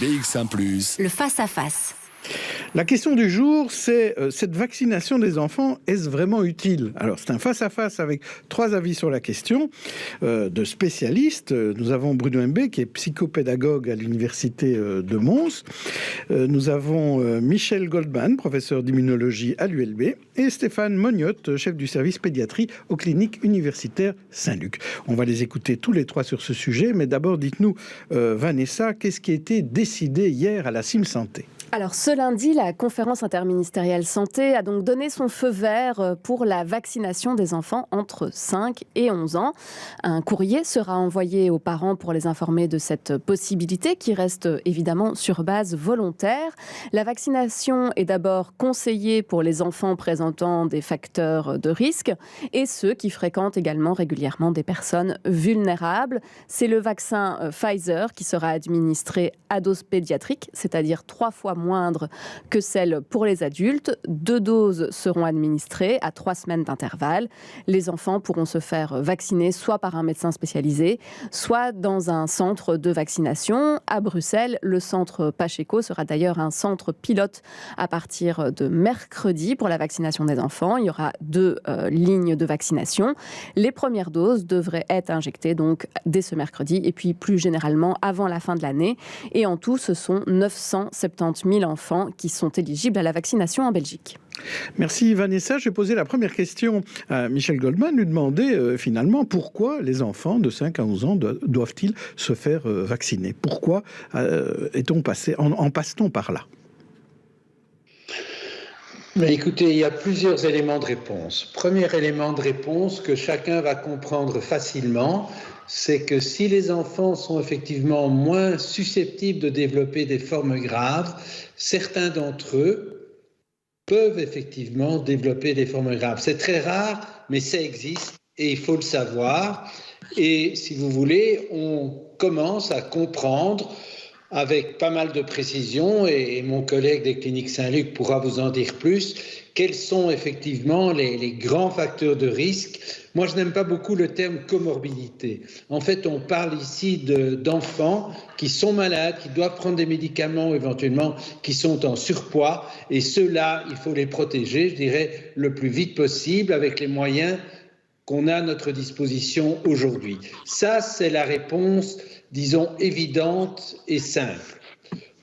BX1 +. Le face-à-face. La question du jour, c'est cette vaccination des enfants, est-ce vraiment utile? Alors, c'est un face-à-face avec 3 avis sur la question de spécialistes. Nous avons Bruno Mbé, qui est psychopédagogue à l'université de Mons. Nous avons Michel Goldman, professeur d'immunologie à l'ULB, et Stéphane Mognotte, chef du service pédiatrie aux cliniques universitaires Saint-Luc. On va les écouter tous les 3 sur ce sujet, mais d'abord, dites-nous, Vanessa, qu'est-ce qui a été décidé hier à la CIM Santé? Alors ce lundi, la conférence interministérielle santé a donc donné son feu vert pour la vaccination des enfants entre 5 et 11 ans. Un courrier sera envoyé aux parents pour les informer de cette possibilité qui reste évidemment sur base volontaire. La vaccination est d'abord conseillée pour les enfants présentant des facteurs de risque et ceux qui fréquentent également régulièrement des personnes vulnérables. C'est le vaccin Pfizer qui sera administré à dose pédiatrique, c'est-à-dire 3 fois moindre que celle pour les adultes. 2 doses seront administrées à 3 semaines d'intervalle. Les enfants pourront se faire vacciner soit par un médecin spécialisé, soit dans un centre de vaccination. À Bruxelles, le centre Pacheco sera d'ailleurs un centre pilote à partir de mercredi pour la vaccination des enfants. Il y aura 2 lignes de vaccination. Les premières doses devraient être injectées donc dès ce mercredi et puis plus généralement avant la fin de l'année. Et en tout, ce sont 970 000 enfants qui sont éligibles à la vaccination en Belgique. Merci Vanessa. Je vais poser la première question à Michel Goldman, lui demander finalement pourquoi les enfants de 5 à 11 ans doivent-ils se faire vacciner? Pourquoi en passe-t-on par là? Mais écoutez, il y a plusieurs éléments de réponse. Premier élément de réponse que chacun va comprendre facilement, c'est que si les enfants sont effectivement moins susceptibles de développer des formes graves, certains d'entre eux peuvent effectivement développer des formes graves. C'est très rare, mais ça existe et il faut le savoir. Et si vous voulez, on commence à comprendre avec pas mal de précision, et mon collègue des cliniques Saint-Luc pourra vous en dire plus, quels sont effectivement les grands facteurs de risque. Moi, je n'aime pas beaucoup le terme comorbidité. En fait, on parle ici d'enfants qui sont malades, qui doivent prendre des médicaments éventuellement, qui sont en surpoids, et ceux-là, il faut les protéger, je dirais, le plus vite possible avec les moyens qu'on a à notre disposition aujourd'hui. Ça, c'est la réponse, disons, évidente et simple.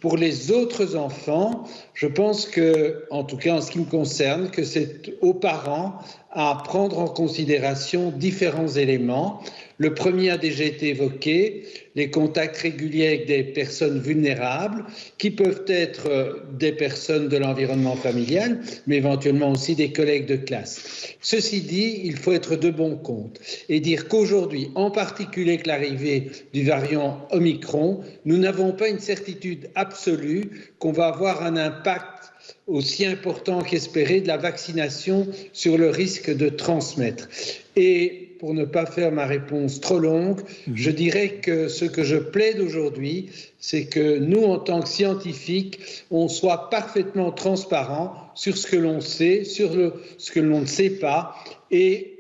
Pour les autres enfants, je pense que, en tout cas en ce qui me concerne, que c'est aux parents à prendre en considération différents éléments. Le premier a déjà été évoqué, les contacts réguliers avec des personnes vulnérables, qui peuvent être des personnes de l'environnement familial, mais éventuellement aussi des collègues de classe. Ceci dit, il faut être de bon compte et dire qu'aujourd'hui, en particulier avec l'arrivée du variant Omicron, nous n'avons pas une certitude absolue qu'on va avoir un impact aussi important qu'espéré de la vaccination sur le risque de transmettre. Et pour ne pas faire ma réponse trop longue, je dirais que ce que je plaide aujourd'hui, c'est que nous, en tant que scientifiques, on soit parfaitement transparent sur ce que l'on sait, sur ce que l'on ne sait pas. Et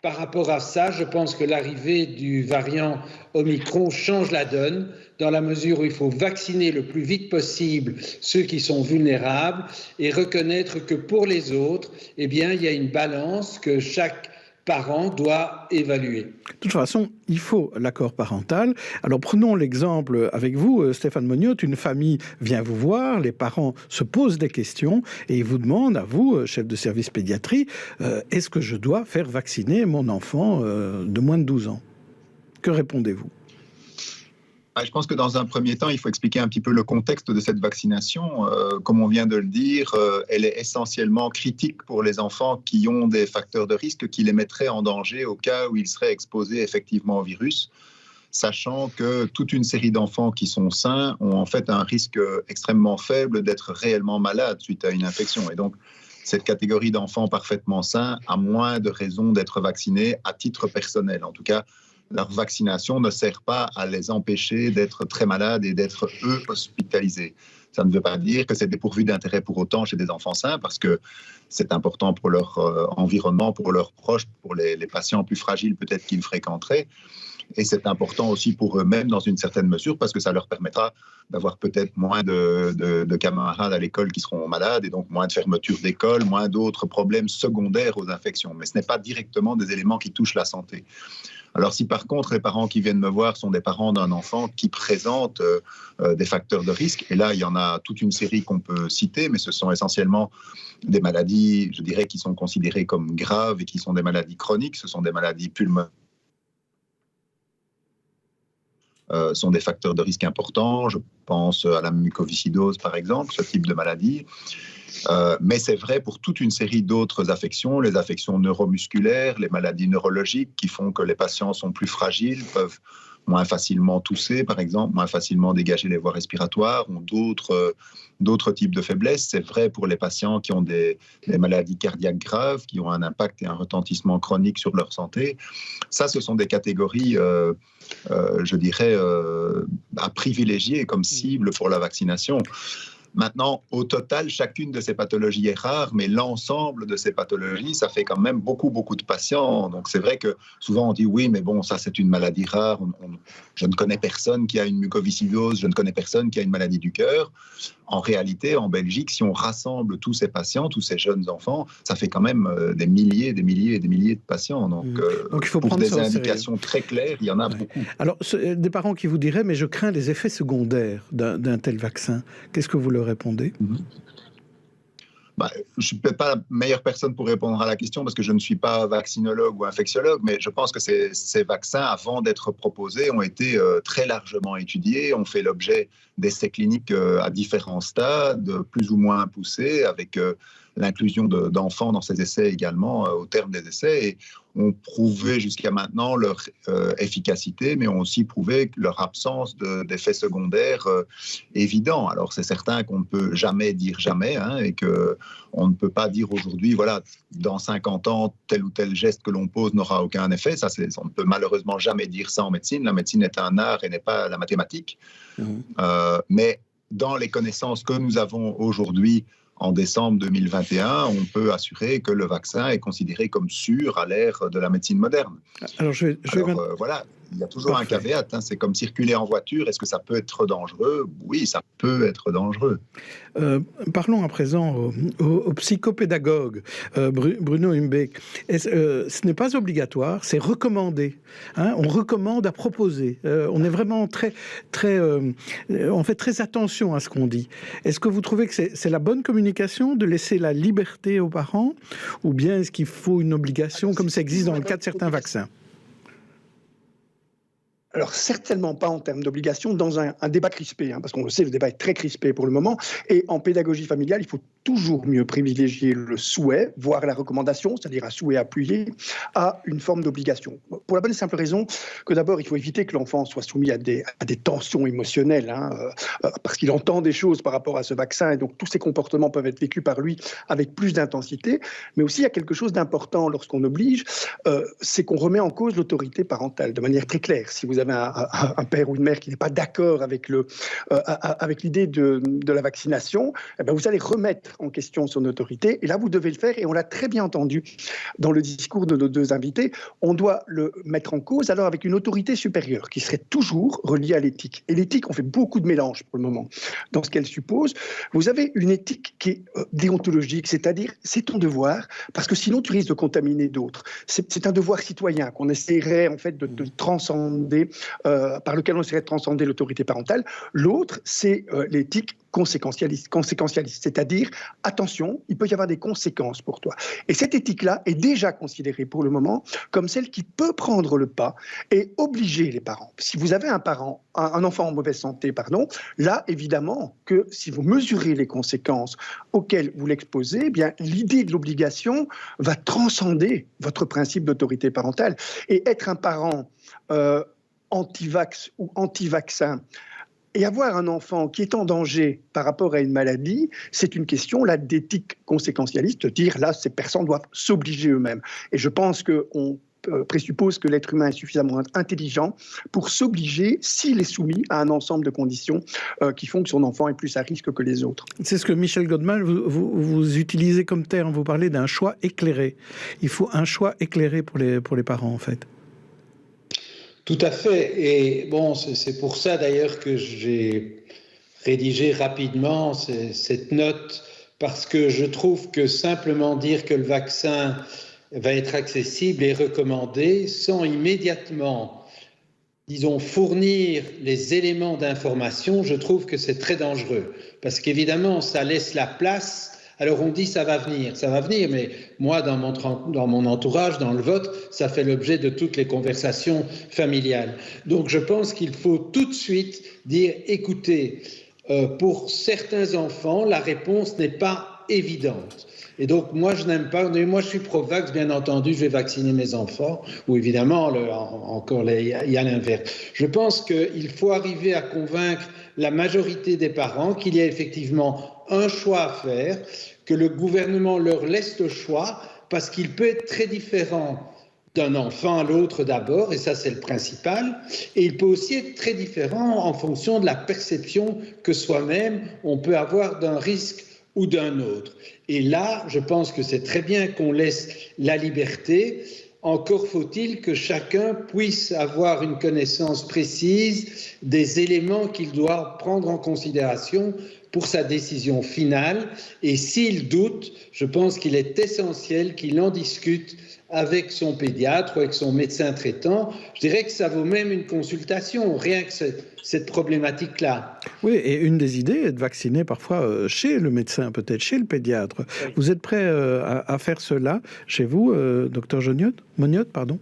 par rapport à ça, je pense que l'arrivée du variant Omicron change la donne, dans la mesure où il faut vacciner le plus vite possible ceux qui sont vulnérables et reconnaître que pour les autres, eh bien, il y a une balance que chaque parent doit évaluer. De toute façon, il faut l'accord parental. Alors prenons l'exemple avec vous, Stéphane Mognotte. Une famille vient vous voir, les parents se posent des questions et ils vous demandent à vous, chef de service pédiatrie, est-ce que je dois faire vacciner mon enfant de moins de 12 ans? Que répondez-vous? Je pense que dans un premier temps, il faut expliquer un petit peu le contexte de cette vaccination. Comme on vient de le dire, elle est essentiellement critique pour les enfants qui ont des facteurs de risque qui les mettraient en danger au cas où ils seraient exposés effectivement au virus, sachant que toute une série d'enfants qui sont sains ont en fait un risque extrêmement faible d'être réellement malades suite à une infection. Et donc, cette catégorie d'enfants parfaitement sains a moins de raisons d'être vaccinés à titre personnel. En tout cas, leur vaccination ne sert pas à les empêcher d'être très malades et d'être, eux, hospitalisés. Ça ne veut pas dire que c'est dépourvu d'intérêt pour autant chez des enfants sains, parce que c'est important pour leur environnement, pour leurs proches, pour les patients plus fragiles peut-être qu'ils fréquenteraient. Et c'est important aussi pour eux-mêmes dans une certaine mesure parce que ça leur permettra d'avoir peut-être moins de camarades à l'école qui seront malades et donc moins de fermetures d'école, moins d'autres problèmes secondaires aux infections. Mais ce n'est pas directement des éléments qui touchent la santé. Alors si par contre les parents qui viennent me voir sont des parents d'un enfant qui présente des facteurs de risque, et là il y en a toute une série qu'on peut citer, mais ce sont essentiellement des maladies, je dirais, qui sont considérées comme graves et qui sont des maladies chroniques, ce sont des maladies pulmonaires, sont des facteurs de risque importants. Je pense à la mucoviscidose par exemple, ce type de maladie. Mais c'est vrai pour toute une série d'autres affections, les affections neuromusculaires, les maladies neurologiques qui font que les patients sont plus fragiles, peuvent moins facilement tousser, par exemple, moins facilement dégager les voies respiratoires, ont d'autres types de faiblesses. C'est vrai pour les patients qui ont des maladies cardiaques graves, qui ont un impact et un retentissement chronique sur leur santé. Ça, ce sont des catégories, je dirais, à privilégier comme cible pour la vaccination. Maintenant, au total, chacune de ces pathologies est rare, mais l'ensemble de ces pathologies, ça fait quand même beaucoup de patients. Donc c'est vrai que souvent on dit oui, mais bon, ça c'est une maladie rare. Je ne connais personne qui a une mucoviscidose, je ne connais personne qui a une maladie du cœur. En réalité, en Belgique, si on rassemble tous ces patients, tous ces jeunes enfants, ça fait quand même des milliers de patients. Donc il faut pour prendre des indications très claires, il y en a beaucoup. Alors, des parents qui vous diraient, mais je crains les effets secondaires d'un tel vaccin, qu'est-ce que vous leur répondez ? Je ne suis peut-être pas la meilleure personne pour répondre à la question parce que je ne suis pas vaccinologue ou infectiologue, mais je pense que ces vaccins, avant d'être proposés, ont été très largement étudiés, ont fait l'objet d'essais cliniques à différents stades, plus ou moins poussés, avec l'inclusion d'enfants dans ces essais également au terme des essais, et ont prouvé jusqu'à maintenant leur efficacité, mais ont aussi prouvé leur absence d'effets secondaires évidents. Alors c'est certain qu'on ne peut jamais dire jamais, et qu'on ne peut pas dire aujourd'hui, voilà, dans 50 ans, tel ou tel geste que l'on pose n'aura aucun effet. Ça, on ne peut malheureusement jamais dire ça en médecine. La médecine est un art et n'est pas la mathématique. Mais dans les connaissances que nous avons aujourd'hui, en décembre 2021, on peut assurer que le vaccin est considéré comme sûr à l'ère de la médecine moderne. Alors, voilà, il y a toujours un caveat. C'est comme circuler en voiture. Est-ce que ça peut être dangereux ? Oui, ça peut être dangereux. Parlons à présent au psychopédagogue Bruno Humbeek. Ce n'est pas obligatoire, c'est recommandé. On recommande à proposer. On est vraiment on fait très attention à ce qu'on dit. Est-ce que vous trouvez que c'est la bonne communication de laisser la liberté aux parents, ou bien est-ce qu'il faut une obligation comme ça existe dans le cas de certains vaccins ? Alors certainement pas en termes d'obligation dans un débat crispé, parce qu'on le sait, le débat est très crispé pour le moment, et en pédagogie familiale, il faut toujours mieux privilégier le souhait, voire la recommandation, c'est-à-dire un souhait appuyé, à une forme d'obligation. Pour la bonne et simple raison que d'abord, il faut éviter que l'enfant soit soumis à des tensions émotionnelles, parce qu'il entend des choses par rapport à ce vaccin, et donc tous ces comportements peuvent être vécus par lui avec plus d'intensité, mais aussi il y a quelque chose d'important lorsqu'on oblige, c'est qu'on remet en cause l'autorité parentale de manière très claire. Si vous avez un père ou une mère qui n'est pas d'accord avec l'idée de la vaccination, vous allez remettre en question son autorité, et là vous devez le faire, et on l'a très bien entendu dans le discours de nos deux invités, on doit le mettre en cause alors avec une autorité supérieure qui serait toujours reliée à l'éthique. Et l'éthique, on fait beaucoup de mélanges pour le moment dans ce qu'elle suppose. Vous avez une éthique qui est déontologique, c'est-à-dire c'est ton devoir, parce que sinon tu risques de contaminer d'autres. C'est un devoir citoyen qu'on essaierait en fait de transcender, par lequel on essaierait de transcender l'autorité parentale. L'autre, c'est l'éthique conséquentialiste, c'est-à-dire, attention, il peut y avoir des conséquences pour toi. Et cette éthique-là est déjà considérée pour le moment comme celle qui peut prendre le pas et obliger les parents. Si vous avez un enfant en mauvaise santé, là, évidemment, que si vous mesurez les conséquences auxquelles vous l'exposez, l'idée de l'obligation va transcender votre principe d'autorité parentale. Et être un parent anti-vax ou anti-vaccin, et avoir un enfant qui est en danger par rapport à une maladie, c'est une question là d'éthique conséquentialiste, de dire là, ces personnes doivent s'obliger eux-mêmes. Et je pense qu'on présuppose que l'être humain est suffisamment intelligent pour s'obliger s'il est soumis à un ensemble de conditions qui font que son enfant est plus à risque que les autres. C'est ce que Michel Godman, vous utilisez comme terme, vous parlez d'un choix éclairé. Il faut un choix éclairé pour les parents, en fait. Tout à fait. Et bon, c'est pour ça d'ailleurs que j'ai rédigé rapidement cette note, parce que je trouve que simplement dire que le vaccin va être accessible et recommandé sans immédiatement, disons, fournir les éléments d'information, je trouve que c'est très dangereux. Parce qu'évidemment, ça laisse la place. Alors on dit ça va venir, mais moi dans mon entourage, dans le vôtre, ça fait l'objet de toutes les conversations familiales. Donc je pense qu'il faut tout de suite dire, écoutez, pour certains enfants, la réponse n'est pas évidente. Et donc moi je n'aime pas, moi je suis pro-vax, bien entendu, je vais vacciner mes enfants, ou évidemment, il y a l'inverse. Je pense qu'il faut arriver à convaincre la majorité des parents qu'il y a effectivement un choix à faire, que le gouvernement leur laisse le choix, parce qu'il peut être très différent d'un enfant à l'autre d'abord, et ça c'est le principal, et il peut aussi être très différent en fonction de la perception que soi-même on peut avoir d'un risque ou d'un autre. Et là, je pense que c'est très bien qu'on laisse la liberté. Encore faut-il que chacun puisse avoir une connaissance précise des éléments qu'il doit prendre en considération pour sa décision finale. Et s'il doute, je pense qu'il est essentiel qu'il en discute avec son pédiatre ou avec son médecin traitant. Je dirais que ça vaut même une consultation, rien que cette problématique-là. Oui, et une des idées est de vacciner parfois chez le médecin, peut-être chez le pédiatre. Oui. Vous êtes prêt à faire cela chez vous, docteur Moniotte, pardon ?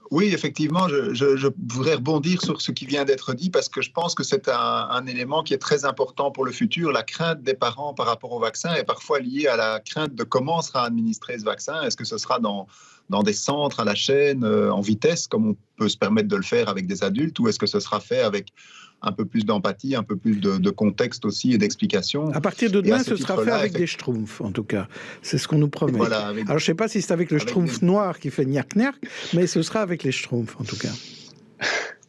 Oui, effectivement, je voudrais rebondir sur ce qui vient d'être dit, parce que je pense que c'est un élément qui est très important pour le futur. La crainte des parents par rapport au vaccin est parfois liée à la crainte de comment sera administré ce vaccin. Est-ce que ce sera dans des centres à la chaîne, en vitesse, comme on peut se permettre de le faire avec des adultes, ou est-ce que ce sera fait avec un peu plus d'empathie, un peu plus de contexte aussi et d'explication. À partir de demain, ce sera fait avec des schtroumpfs, en tout cas. C'est ce qu'on nous promet. Voilà, Alors, je ne sais pas si c'est avec le schtroumpf noir qui fait gnac-gnac, mais ce sera avec les schtroumpfs, en tout cas.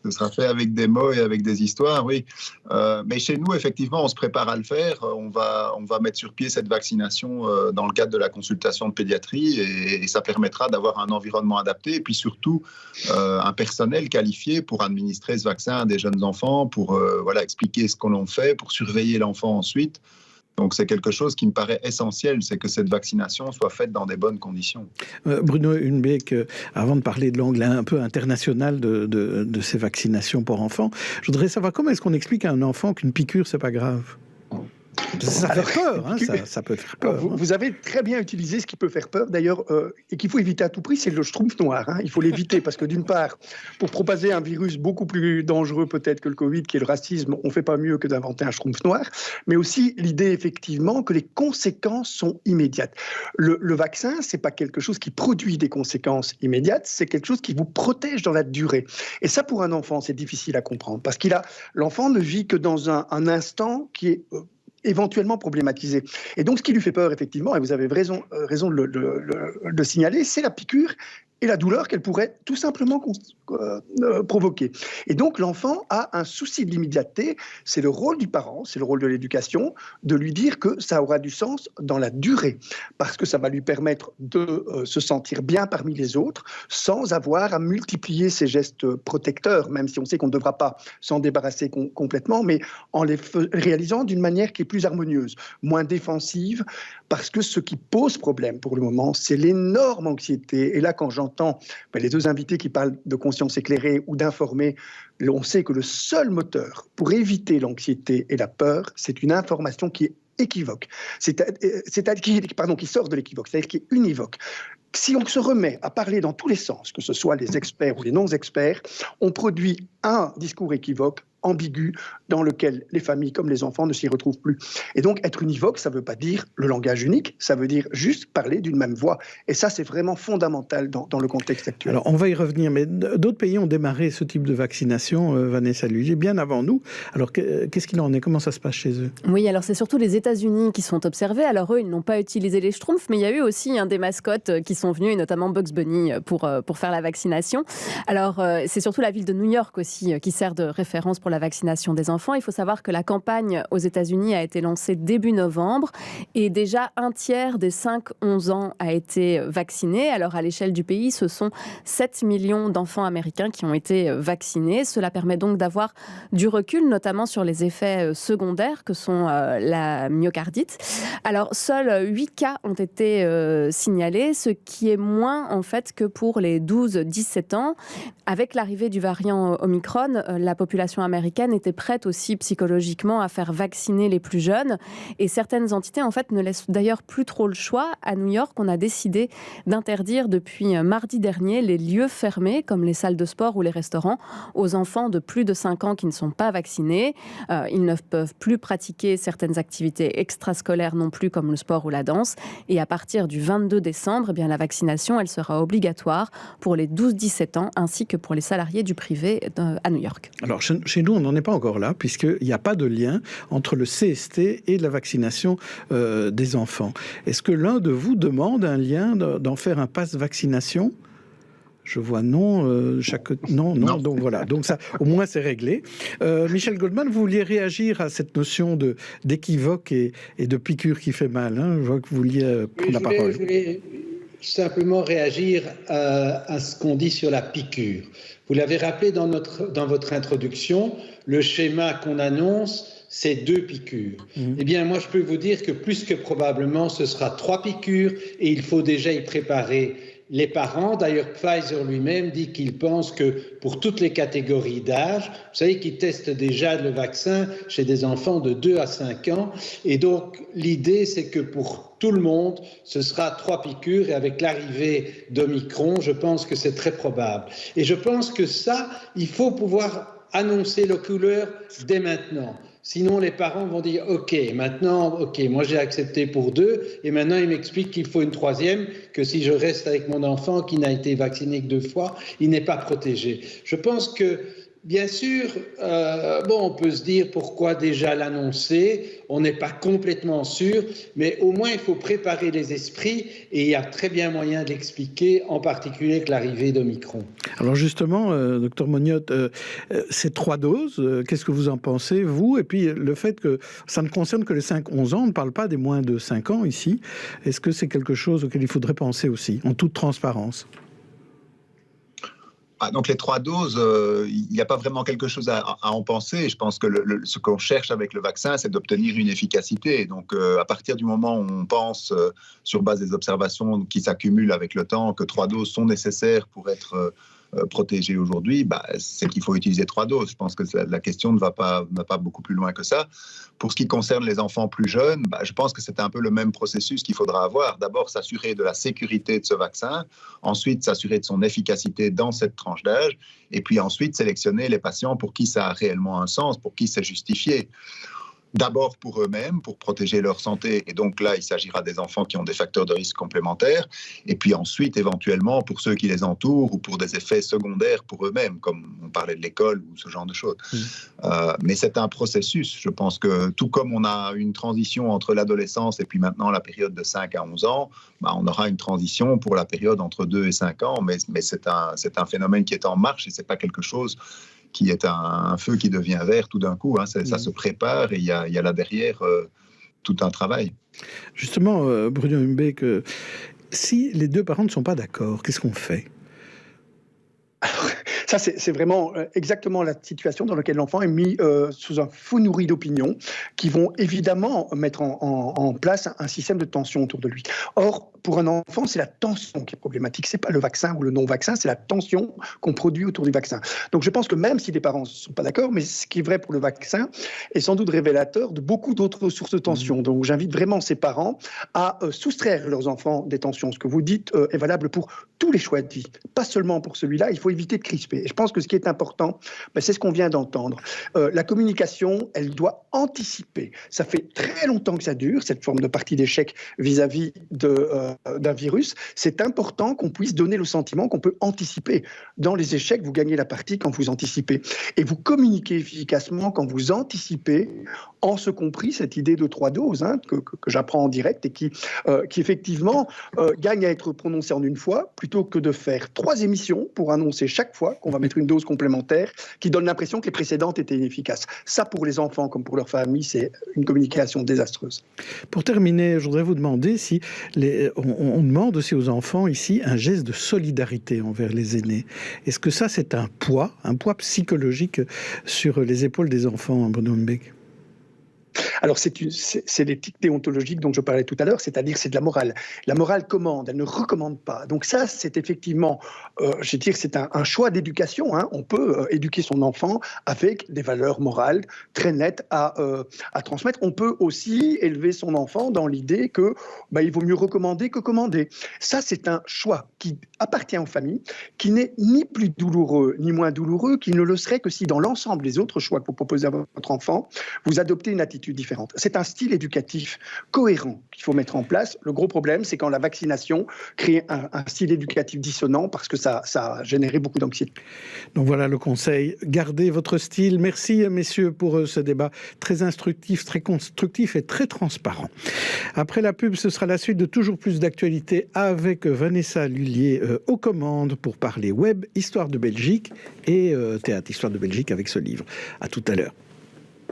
Ce sera fait avec des mots et avec des histoires, oui. Mais chez nous, effectivement, on se prépare à le faire. On va mettre sur pied cette vaccination dans le cadre de la consultation de pédiatrie, et ça permettra d'avoir un environnement adapté et puis surtout un personnel qualifié pour administrer ce vaccin à des jeunes enfants, pour expliquer ce qu'on fait, pour surveiller l'enfant ensuite. Donc c'est quelque chose qui me paraît essentiel, c'est que cette vaccination soit faite dans des bonnes conditions. Bruno Hunbeek, avant de parler de l'angle un peu international de ces vaccinations pour enfants, je voudrais savoir comment est-ce qu'on explique à un enfant qu'une piqûre, c'est pas grave ? Ça fait peur, hein, ça peut faire peur. Vous avez très bien utilisé ce qui peut faire peur, d'ailleurs, et qu'il faut éviter à tout prix, c'est le schtroumpf noir. Hein. Il faut l'éviter parce que, d'une part, pour propager un virus beaucoup plus dangereux peut-être que le Covid, qui est le racisme, on ne fait pas mieux que d'inventer un schtroumpf noir, mais aussi l'idée, effectivement, que les conséquences sont immédiates. Le vaccin, ce n'est pas quelque chose qui produit des conséquences immédiates, c'est quelque chose qui vous protège dans la durée. Et ça, pour un enfant, c'est difficile à comprendre, parce l'enfant ne vit que dans un instant qui est éventuellement problématisé. Et donc, ce qui lui fait peur, effectivement, et vous avez raison de le signaler, c'est la piqûre et la douleur qu'elle pourrait tout simplement provoquer. Et donc, l'enfant a un souci de l'immédiateté. C'est le rôle du parent, c'est le rôle de l'éducation, de lui dire que ça aura du sens dans la durée, parce que ça va lui permettre de se sentir bien parmi les autres, sans avoir à multiplier ses gestes protecteurs, même si on sait qu'on ne devra pas s'en débarrasser complètement, mais en les réalisant d'une manière qui est plus harmonieuse, moins défensive, parce que ce qui pose problème pour le moment, c'est l'énorme anxiété. Et là, quand j'entends les deux invités qui parlent de conscience éclairée ou d'informer, on sait que le seul moteur pour éviter l'anxiété et la peur, c'est une information qui est équivoque, qui sort de l'équivoque, c'est-à-dire qui est univoque. Si on se remet à parler dans tous les sens, que ce soit les experts ou les non-experts, on produit un discours équivoque, ambigu, dans lequel les familles comme les enfants ne s'y retrouvent plus. Et donc, être univoque, ça ne veut pas dire le langage unique, ça veut dire juste parler d'une même voix. Et ça, c'est vraiment fondamental dans le contexte actuel. Alors, on va y revenir, mais d'autres pays ont démarré ce type de vaccination, Vanessa Lullier, bien avant nous. Alors, qu'est-ce qu'il en est ? Comment ça se passe chez eux ? Oui, alors c'est surtout les États-Unis qui sont observés. Alors eux, ils n'ont pas utilisé les schtroumpfs, mais il y a eu aussi des mascottes qui sont sont venus, et notamment Bugs Bunny, pour faire la vaccination. Alors, c'est surtout la ville de New York aussi qui sert de référence pour la vaccination des enfants. Il faut savoir que la campagne aux États-Unis a été lancée début novembre et déjà un tiers des 5-11 ans a été vacciné. Alors, à l'échelle du pays, ce sont 7 millions d'enfants américains qui ont été vaccinés. Cela permet donc d'avoir du recul, notamment sur les effets secondaires que sont la myocardite. Alors, seuls 8 cas ont été signalés, ce qui est moins en fait que pour les 12-17 ans. Avec l'arrivée du variant Omicron, la population américaine était prête aussi psychologiquement à faire vacciner les plus jeunes. Et certaines entités en fait ne laissent d'ailleurs plus trop le choix. À New York, on a décidé d'interdire depuis mardi dernier les lieux fermés, comme les salles de sport ou les restaurants, aux enfants de plus de 5 ans qui ne sont pas vaccinés. Ils ne peuvent plus pratiquer certaines activités extrascolaires non plus, comme le sport ou la danse. Et à partir du 22 décembre, eh bien, la vaccination, elle sera obligatoire pour les 12-17 ans, ainsi que pour les salariés du privé à New York. Alors, chez nous, on n'en est pas encore là, puisqu'il n'y a pas de lien entre le CST et la vaccination des enfants. Est-ce que l'un de vous demande un lien, d'en faire un pass vaccination ? Je vois non, non, donc voilà. Donc ça, au moins, c'est réglé. Michel Goldman, vous vouliez réagir à cette notion d'équivoque et de piqûre qui fait mal, hein ? Je vois que vous vouliez prendre la parole. Je voulais simplement réagir à ce qu'on dit sur la piqûre. Vous l'avez rappelé dans votre introduction, le schéma qu'on annonce, c'est 2 piqûres. Eh bien, moi, je peux vous dire que plus que probablement, ce sera 3 piqûres et il faut déjà y préparer les parents. D'ailleurs, Pfizer lui-même dit qu'il pense que pour toutes les catégories d'âge, vous savez qu'ils testent déjà le vaccin chez des enfants de 2 à 5 ans. Et donc, l'idée, c'est que pour tout le monde, ce sera 3 piqûres. Et avec l'arrivée d'Omicron, je pense que c'est très probable. Et je pense que ça, il faut pouvoir annoncer le couleur dès maintenant. Sinon, les parents vont dire « Ok, maintenant, moi j'ai accepté pour 2 et maintenant il m'explique qu'il faut une 3e, que si je reste avec mon enfant qui n'a été vacciné que 2 fois, il n'est pas protégé. » Je pense que, bien sûr, on peut se dire pourquoi déjà l'annoncer, on n'est pas complètement sûr, mais au moins il faut préparer les esprits et il y a très bien moyen d'expliquer, en particulier avec l'arrivée d'Omicron. Alors justement, docteur Mognotte, ces 3 doses, qu'est-ce que vous en pensez, vous ? Et puis le fait que ça ne concerne que les 5-11 ans, on ne parle pas des moins de 5 ans ici. Est-ce que c'est quelque chose auquel il faudrait penser aussi, en toute transparence ? Donc les 3 doses, il n'y a pas vraiment quelque chose à en penser. Je pense que ce qu'on cherche avec le vaccin, c'est d'obtenir une efficacité. Donc à partir du moment où on pense, sur base des observations qui s'accumulent avec le temps, que 3 doses sont nécessaires pour être protégé aujourd'hui, c'est qu'il faut utiliser 3 doses. Je pense que la question ne va pas beaucoup plus loin que ça. Pour ce qui concerne les enfants plus jeunes, je pense que c'est un peu le même processus qu'il faudra avoir. D'abord, s'assurer de la sécurité de ce vaccin, ensuite s'assurer de son efficacité dans cette tranche d'âge, et puis ensuite sélectionner les patients pour qui ça a réellement un sens, pour qui c'est justifié. D'abord pour eux-mêmes, pour protéger leur santé. Et donc là, il s'agira des enfants qui ont des facteurs de risque complémentaires. Et puis ensuite, éventuellement, pour ceux qui les entourent ou pour des effets secondaires pour eux-mêmes, comme on parlait de l'école ou ce genre de choses. Mais c'est un processus. Je pense que tout comme on a une transition entre l'adolescence et puis maintenant la période de 5 à 11 ans, on aura une transition pour la période entre 2 et 5 ans. Mais c'est un phénomène qui est en marche et ce n'est pas quelque chose qui est un feu qui devient vert tout d'un coup. Ça se prépare et il y a là derrière tout un travail. Justement, Bruno Humbeck, si les 2 parents ne sont pas d'accord, qu'est-ce qu'on fait ? Alors, ça, c'est vraiment exactement la situation dans laquelle l'enfant est mis sous un fou nourri d'opinions qui vont évidemment mettre en place un système de tension autour de lui. Or, pour un enfant, c'est la tension qui est problématique. Ce n'est pas le vaccin ou le non-vaccin, c'est la tension qu'on produit autour du vaccin. Donc je pense que même si les parents ne sont pas d'accord, mais ce qui est vrai pour le vaccin est sans doute révélateur de beaucoup d'autres sources de tension. Donc j'invite vraiment ces parents à soustraire leurs enfants des tensions. Ce que vous dites est valable pour tous les choix de vie, pas seulement pour celui-là. Il faut éviter de crisper. anticiper. Et je pense que ce qui est important, c'est ce qu'on vient d'entendre. La communication, elle doit anticiper. Ça fait très longtemps que ça dure, cette forme de partie d'échec vis-à-vis d'un virus. C'est important qu'on puisse donner le sentiment qu'on peut anticiper. Dans les échecs, vous gagnez la partie quand vous anticipez. Et vous communiquez efficacement quand vous anticipez, en ce compris cette idée de 3 doses que j'apprends en direct et qui effectivement gagne à être prononcée en une fois, plutôt que de faire 3 émissions pour annoncer chaque fois qu'on va mettre une dose complémentaire qui donne l'impression que les précédentes étaient inefficaces. Ça, pour les enfants comme pour leurs familles, c'est une communication désastreuse. Pour terminer, je voudrais vous demander si on demande aussi aux enfants ici un geste de solidarité envers les aînés. Est-ce que ça, c'est un poids psychologique sur les épaules des enfants, Bruno Mbek? Alors, c'est l'éthique déontologique dont je parlais tout à l'heure, c'est-à-dire c'est de la morale. La morale commande, elle ne recommande pas. Donc ça, c'est effectivement, je veux dire, c'est un choix d'éducation. On peut éduquer son enfant avec des valeurs morales très nettes à transmettre. On peut aussi élever son enfant dans l'idée que il vaut mieux recommander que commander. Ça, c'est un choix qui appartient aux familles, qui n'est ni plus douloureux ni moins douloureux, qui ne le serait que si dans l'ensemble des autres choix que vous proposez à votre enfant, vous adoptez une attitude différente. C'est un style éducatif cohérent qu'il faut mettre en place. Le gros problème, c'est quand la vaccination crée un style éducatif dissonant parce que ça a généré beaucoup d'anxiété. Donc voilà le conseil. Gardez votre style. Merci messieurs pour ce débat très instructif, très constructif et très transparent. Après la pub, ce sera la suite de toujours plus d'actualités avec Vanessa Lullier aux commandes pour parler web, histoire de Belgique et théâtre, histoire de Belgique avec ce livre. À tout à l'heure.